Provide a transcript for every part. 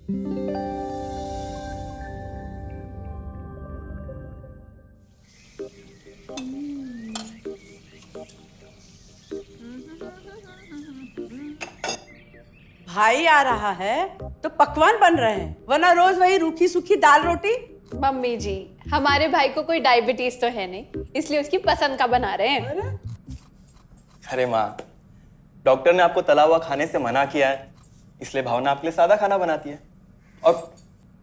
भाई आ रहा है तो पकवान बन रहे हैं, वरना रोज वही रूखी सूखी दाल रोटी। मम्मी जी, हमारे भाई को कोई डायबिटीज तो है नहीं, इसलिए उसकी पसंद का बना रहे हैं। अरे माँ, डॉक्टर ने आपको तला हुआ खाने से मना किया है, इसलिए भावना आपके लिए सादा खाना बनाती है। और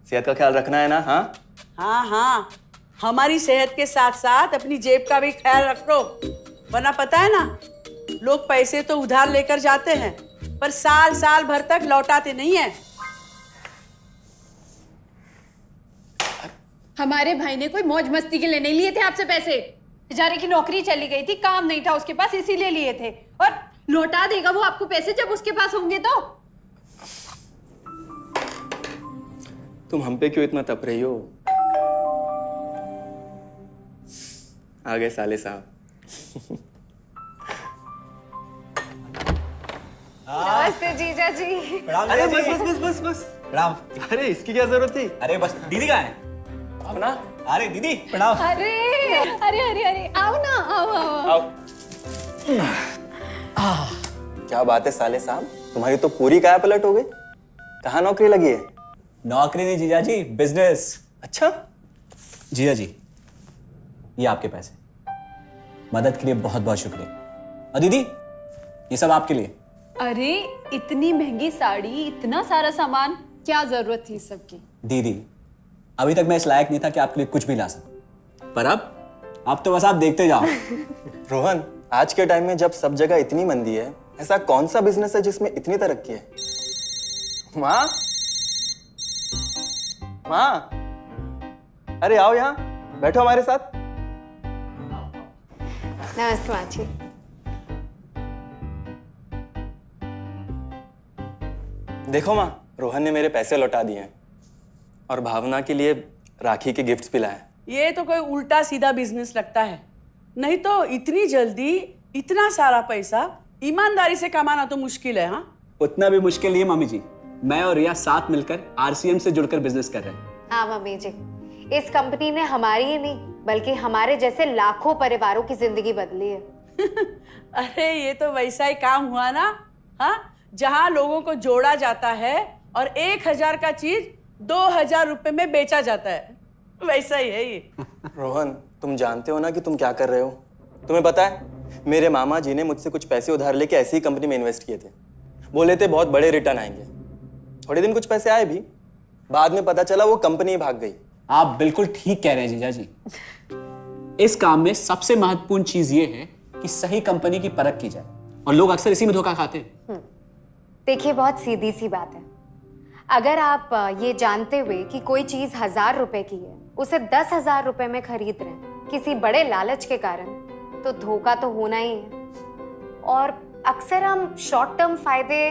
सेहत का ख्याल रखना है ना। हाँ हाँ हाँ, हमारी सेहत के साथ साथ अपनी जेब का भी ख्याल रखो, वरना पता है ना, लोग पैसे तो उधार लेकर जाते हैं पर साल साल भर तक लौटाते नहीं है। हमारे भाई ने कोई मौज मस्ती के लिए नहीं लिए थे आपसे पैसे। बेचारे की नौकरी चली गई थी, काम नहीं था उसके पास, इसीलिए लिए थे। और लौटा देगा वो आपको पैसे जब उसके पास होंगे तो। तुम हम पे क्यों इतना तप रही हो? आ गए साले साहब। नमस्ते जीजा जी। अरे बस बस बस बस बस प्रणाम। अरे इसकी क्या जरूरत थी? अरे बस दीदी कहाँ है? अपना अरे दीदी प्रणाम। अरे अरे अरे अरे आओ ना, आओ। क्या बात है साले साहब, तुम्हारी तो पूरी काया पलट हो गई। कहाँ नौकरी लगी है? नौकरी नहीं जीजा जी, बिजनेस। अच्छा जीजा जी, ये आपके पैसे, मदद के लिए बहुत बहुत शुक्रिया। और दीदी, ये सब आपके लिए। अरे इतनी महंगी साड़ी, इतना सारा सामान, क्या जरूरत थी सबकी? दीदी, अभी तक मैं इस लायक नहीं था कि आपके लिए कुछ भी ला सकूं, पर अब तो बस आप देखते जाओ। रोहन, आज के टाइम में जब सब जगह इतनी मंदी है, ऐसा कौन सा बिजनेस है जिसमें इतनी तरक्की है? माँ, माँ, अरे आओ यहाँ बैठो हमारे साथ। नमस्ते माँ जी। देखो माँ, रोहन ने मेरे पैसे लौटा दिए हैं और भावना के लिए राखी के गिफ्ट्स भी लाए। ये तो कोई उल्टा सीधा बिजनेस लगता है, नहीं तो इतनी जल्दी इतना सारा पैसा ईमानदारी से कमाना तो मुश्किल है। हाँ, उतना भी मुश्किल नहीं है मम्मी जी, मैं और रिया साथ मिलकर आरसीएम से जुड़कर बिजनेस कर रहे हैं। हाँ मम्मी जी, इस कंपनी ने हमारी ही नहीं बल्कि हमारे जैसे लाखों परिवारों की जिंदगी बदली है। अरे ये तो वैसा ही काम हुआ ना, हाँ, जहाँ लोगों को जोड़ा जाता है और 1000 का चीज 2000 रुपए में बेचा जाता है, वैसा ही है ये। रोहन, तुम जानते हो ना कि तुम क्या कर रहे हो? तुम्हें पता है, मेरे मामा जी ने मुझसे कुछ पैसे उधार लेके ऐसी ही कंपनी में इन्वेस्ट किए थे। बोले थे बहुत बड़े रिटर्न आएंगे। थोड़े दिन कुछ पैसे आए भी, बाद में पता चला वो कंपनी भाग गई। आप बिल्कुल ठीक कह रहे हैं जीजा जी। इस काम में सबसे महत्वपूर्ण चीज ये है कि सही कंपनी की परख की जाए, और लोग अक्सर इसी में धोखा खाते हैं। देखिए, बहुत सीधी सी बात है। अगर आप ये जानते हुए कि कोई चीज 1000 रुपए की है, उसे 10,000 रुपए में खरीद रहे हैं किसी बड़े लालच के कारण, तो धोखा तो होना ही है। और अक्सर हम शॉर्ट टर्म फायदे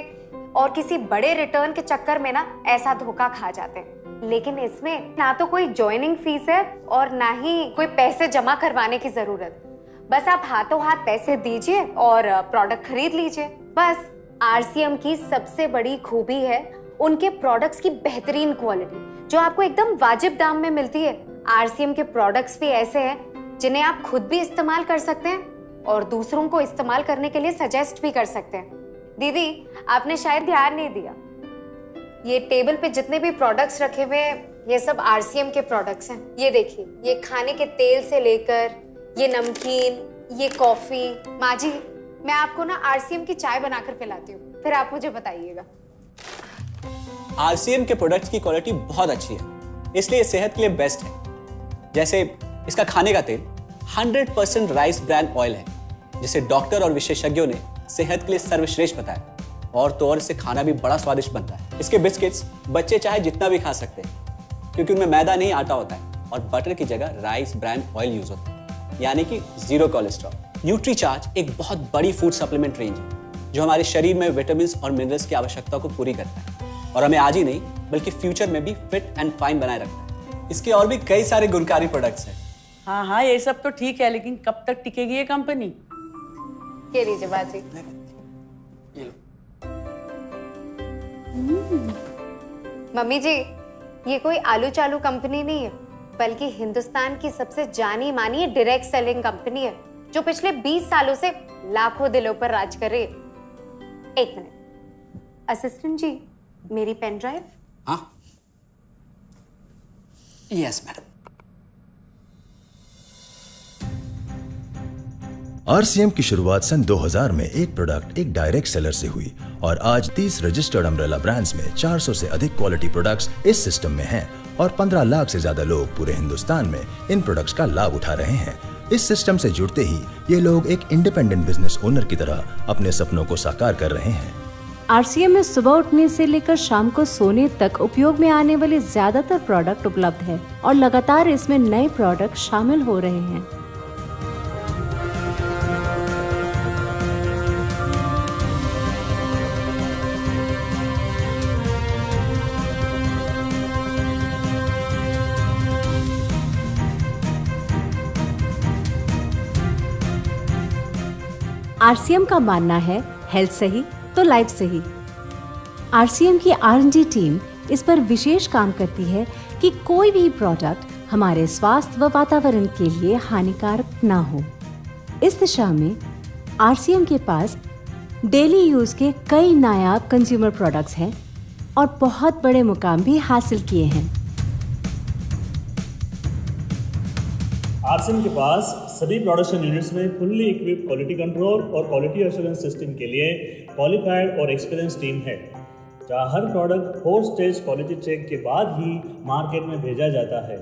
और किसी बड़े रिटर्न के चक्कर में ना ऐसा धोखा खा जाते हैं। लेकिन इसमें ना तो कोई ज्वाइनिंग फीस है और ना ही कोई पैसे जमा करवाने की जरूरत। बस आप हाथों हाथ पैसे दीजिए और प्रोडक्ट खरीद लीजिए, बस। आरसीएम की सबसे बड़ी खूबी है उनके प्रोडक्ट्स की बेहतरीन क्वालिटी, जो आपको एकदम वाजिब दाम में मिलती है। आरसीएम के प्रोडक्ट्स भी ऐसे हैं जिन्हें आप खुद भी इस्तेमाल कर सकते हैं और दूसरों को इस्तेमाल करने के लिए सजेस्ट भी कर सकते हैं। दीदी, आपने शायद ध्यान नहीं दिया, ये टेबल पे जितने भी प्रोडक्ट्स रखे हुए हैं, ये सब आरसीएम के प्रोडक्ट्स हैं। ये देखिए, ये खाने के तेल से लेकर ये नमकीन, ये कॉफी। माँ जी, मैं आपको ना आरसीएम की चाय बनाकर पिलाती हूँ, फिर आप मुझे बताइएगा। आरसीएम के प्रोडक्ट्स की क्वालिटी बहुत अच्छी है, इसलिए सेहत के लिए बेस्ट है। जैसे इसका खाने का तेल 100% राइस ब्रांड ऑयल है, जिसे डॉक्टर और विशेषज्ञों ने सेहत के लिए सर्वश्रेष्ठ बताया। और तो और इससे खाना भी बड़ा स्वादिष्ट बनता है। इसके बिस्किट्स बच्चे चाहे जितना भी खा सकते हैं, क्योंकि उनमें मैदा नहीं आटा होता है और बटर की जगह राइस ब्रांड ऑयल यूज होता है, यानी कि 0 कोलेस्ट्रॉल। न्यूट्रीचार्ज एक बहुत बड़ी फूड सप्लीमेंट रेंज है, जो हमारे शरीर में विटामिन और मिनरल्स की आवश्यकता को पूरी करता है और हमें आज ही नहीं बल्कि फ्यूचर में भी फिट एंड फाइन बनाए रखता है। इसके और भी कई सारे गुणकारी प्रोडक्ट्स हैं। हाँ हाँ, ये सब तो ठीक है, लेकिन कब तक टिकेगी ये कंपनी? ये लीजिए बाजी। ये लो। मम्मी जी, ये कोई आलू चालू कंपनी नहीं है, बल्कि हिंदुस्तान की सबसे जानी मानी डायरेक्ट सेलिंग कंपनी है, जो पिछले 20 सालों से लाखों दिलों पर राज कर रही है। एक मिनट, असिस्टेंट जी, मेरी पेन ड्राइव। हाँ, यस मैडम। आरसीएम की शुरुआत सन 2000 में एक प्रोडक्ट एक डायरेक्ट सेलर से हुई और आज 30 रजिस्टर्ड अम्ब्रेला ब्रांड्स में 400 से अधिक क्वालिटी प्रोडक्ट्स इस सिस्टम में हैं और 15 लाख से ज्यादा लोग पूरे हिंदुस्तान में इन प्रोडक्ट्स का लाभ उठा रहे हैं। इस सिस्टम से जुड़ते ही ये लोग एक इंडिपेंडेंट बिजनेस ओनर की तरह अपने सपनों को साकार कर रहे हैं। आरसीएम में सुबह उठने से लेकर शाम को सोने तक उपयोग में आने वाले ज्यादातर प्रोडक्ट उपलब्ध है और लगातार इसमें नए प्रोडक्ट शामिल हो रहे हैं। आरसीएम का मानना है हेल्थ सही तो लाइफ सही। आरसीएम की R&D टीम इस पर विशेष काम करती है कि कोई भी प्रोडक्ट हमारे स्वास्थ्य व वातावरण के लिए हानिकारक ना हो। इस दिशा में आरसीएम के पास डेली यूज के कई नायाब कंज्यूमर प्रोडक्ट्स हैं और बहुत बड़े मुकाम भी हासिल किए हैं। आरसीएम के पास सभी प्रोडक्शन यूनिट्स में फुल्ली इक्विप क्वालिटी कंट्रोल और क्वालिटी एश्योरेंस सिस्टम के लिए क्वालिफाइड और एक्सपीरियंस टीम है, जहां हर प्रोडक्ट 4 स्टेज क्वालिटी चेक के बाद ही मार्केट में भेजा जाता है।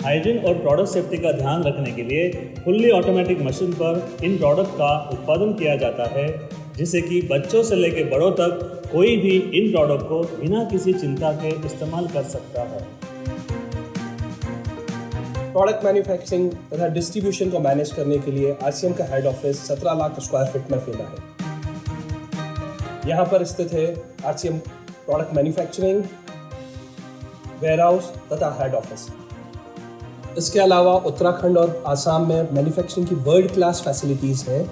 हाइजीन और प्रोडक्ट सेफ्टी का ध्यान रखने के लिए फुल्ली ऑटोमेटिक मशीन पर इन प्रोडक्ट का उत्पादन किया जाता है, जिससे कि बच्चों से लेकर बड़ों तक कोई भी इन प्रोडक्ट को बिना किसी चिंता के इस्तेमाल कर सकता है। प्रोडक्ट मैन्युफैक्चरिंग तथा डिस्ट्रीब्यूशन को मैनेज करने के लिए आरसीएम का head office 17 lakh square feet में फैला है। यहाँ पर स्थित है आरसीएम प्रोडक्ट मैन्युफैक्चरिंग, वेयरहाउस तथा हेड ऑफिस। इसके अलावा उत्तराखंड और आसाम में मैन्युफैक्चरिंग की वर्ल्ड क्लास फैसिलिटीज़ हैं,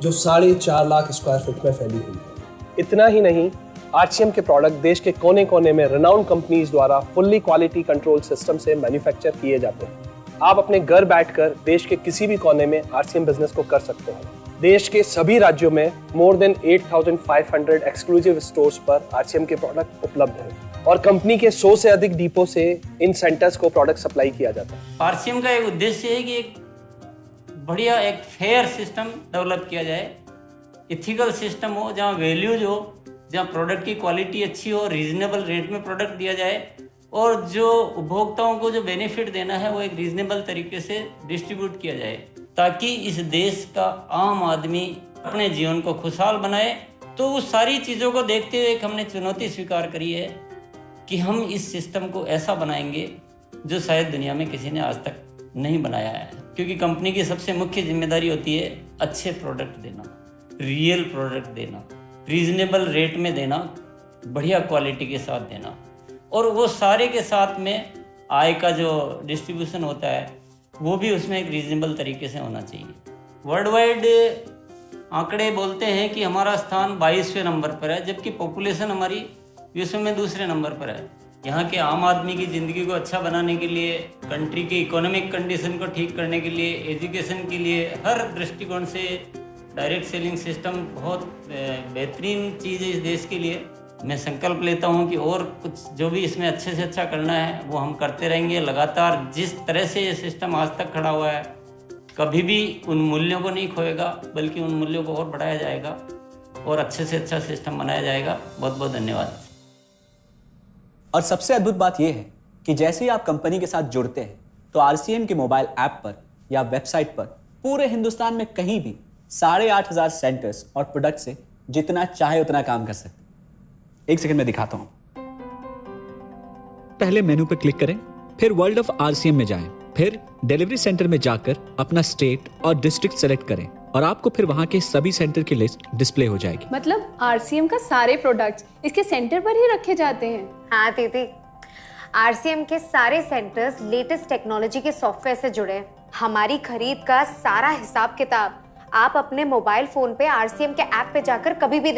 जो 4.5 लाख स्क्वायर फीट में फैली हुई है। इतना ही नहीं, आरसीएम के प्रोडक्ट देश के कोने कोने में रिनाउंड कंपनीज द्वारा फुल्ली क्वालिटी कंट्रोल सिस्टम से मैन्युफैक्चर किए जाते हैं। आप अपने घर बैठकर देश के किसी भी कोने में आरसीएम बिजनेस को कर सकते हैं। देश के सभी राज्यों में मोर देन 8,500 एक्सक्लूसिव स्टोर्स पर आरसीएम के प्रोडक्ट उपलब्ध हैं और कंपनी के 100 से अधिक डिपो से इन सेंटर्स को प्रोडक्ट सप्लाई किया जाता है। आरसीएम का एक उद्देश्य है कि एक बढ़िया एक फेयर सिस्टम डेवलप किया जाए, इथिकल सिस्टम हो, जहाँ वैल्यूज हो, जहाँ प्रोडक्ट की क्वालिटी अच्छी हो, रीजनेबल रेट में प्रोडक्ट दिया जाए और जो उपभोक्ताओं को जो बेनिफिट देना है वो एक रीजनेबल तरीके से डिस्ट्रीब्यूट किया जाए, ताकि इस देश का आम आदमी अपने जीवन को खुशहाल बनाए। तो उस सारी चीज़ों को देखते हुए एक हमने चुनौती स्वीकार करी है कि हम इस सिस्टम को ऐसा बनाएंगे जो शायद दुनिया में किसी ने आज तक नहीं बनाया है, क्योंकि कंपनी की सबसे मुख्य जिम्मेदारी होती है अच्छे प्रोडक्ट देना, रियल प्रोडक्ट देना, रीजनेबल रेट में देना, बढ़िया क्वालिटी के साथ देना, और वो सारे के साथ में आय का जो डिस्ट्रीब्यूशन होता है वो भी उसमें एक रीजनेबल तरीके से होना चाहिए। वर्ल्ड वाइड आंकड़े बोलते हैं कि हमारा स्थान 22वें नंबर पर है, जबकि पॉपुलेशन हमारी विश्व में दूसरे नंबर पर है। यहाँ के आम आदमी की ज़िंदगी को अच्छा बनाने के लिए, कंट्री की इकोनॉमिक कंडीशन को ठीक करने के लिए, एजुकेशन के लिए, हर दृष्टिकोण से डायरेक्ट सेलिंग सिस्टम बहुत बेहतरीन चीज़ है इस देश के लिए। मैं संकल्प लेता हूं कि और कुछ जो भी इसमें अच्छे से अच्छा करना है वो हम करते रहेंगे लगातार। जिस तरह से ये सिस्टम आज तक खड़ा हुआ है, कभी भी उन मूल्यों को नहीं खोएगा, बल्कि उन मूल्यों को और बढ़ाया जाएगा और अच्छे से अच्छा सिस्टम बनाया जाएगा। बहुत बहुत धन्यवाद। और सबसे अद्भुत बात यह है कि जैसे ही आप कंपनी के साथ जुड़ते हैं तो आरसीएम के मोबाइल ऐप पर या वेबसाइट पर पूरे हिंदुस्तान में कहीं भी 8,500 सेंटर्स और प्रोडक्ट से जितना चाहे उतना काम कर सकते हैं। एक सेकंड में दिखाता हूं। पहले मेनू पर क्लिक करें, फिर वर्ल्ड ऑफ आरसीएम में जाएं, फिर डिलीवरी सेंटर में जाकर अपना स्टेट और डिस्ट्रिक्ट सेलेक्ट करें और आपको फिर वहां के सभी सेंटर की लिस्ट डिस्प्ले हो जाएगी। मतलब आरसीएम का सारे प्रोडक्ट्स इसके सेंटर पर ही रखे जाते हैं? हाँ दीदी, आरसीएम के सारे सेंटर्स लेटेस्ट टेक्नोलॉजी के सॉफ्टवेयर से जुड़े हैं। हमारी खरीद का सारा हिसाब किताब आप अपने मोबाइल फोन पे आरसीएम के ऐप पे जाकर कभी भी